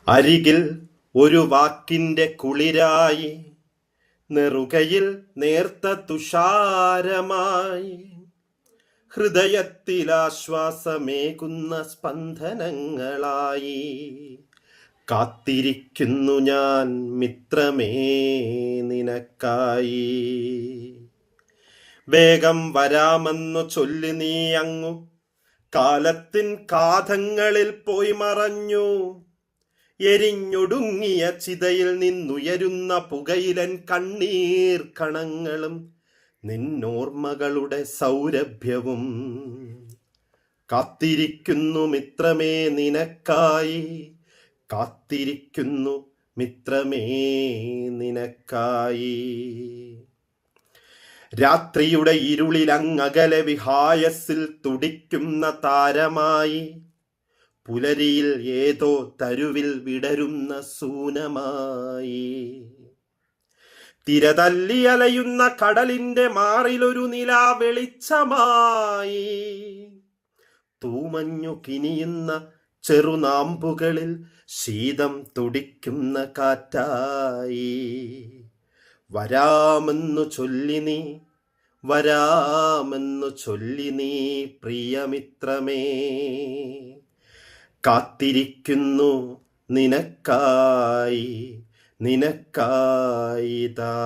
അരികിൽ ഒരു വാക്കിൻ്റെ കുളിരായി, നെറുകയിൽ നേർത്ത തുഷാരമായി, ഹൃദയത്തിലാശ്വാസമേകുന്ന സ്പന്ദനങ്ങളായി കാത്തിരിക്കുന്നു ഞാൻ മിത്രമേ നിനക്കായി. വേഗം വരാമെന്നു ചൊല്ലി നീ അങ്ങു കാലത്തിൻ കാതങ്ങളിൽ പോയി മറഞ്ഞു. എരിഞ്ഞൊടുങ്ങിയ ചിതയിൽ നിന്നുയരുന്ന പുകയിലൻ കണ്ണീർ കണങ്ങളും നിന്നോർമ്മകളുടെ സൗരഭ്യവും. കാത്തിരിക്കുന്നു മിത്രമേ നിനക്കായി, കാത്തിരിക്കുന്നു മിത്രമേ നിനക്കായി. രാത്രിയുടെ ഇരുളിലങ്ങകലെ വിഹായസിൽ തുടിക്കുന്ന താരമായി, പുലരിയിൽ ഏതോ തരുവിൽ വിടരുന്ന സൂനമായി, തിരതല്ലി അലയുന്ന കടലിന്റെ മാറിലൊരു നിലാ വെളിച്ചമായി, തൂമഞ്ഞു കിനിയുന്ന ചെറുനാമ്പുകളിൽ ശീതം തുടിക്കുന്ന കാറ്റായി. വരാമെന്നു ചൊല്ലി നീ, വരാമെന്നു ചൊല്ലി നീ പ്രിയമിത്രമേ, കാത്തിരിക്കുന്നു നിനക്കായി, നിനക്കായിതാ.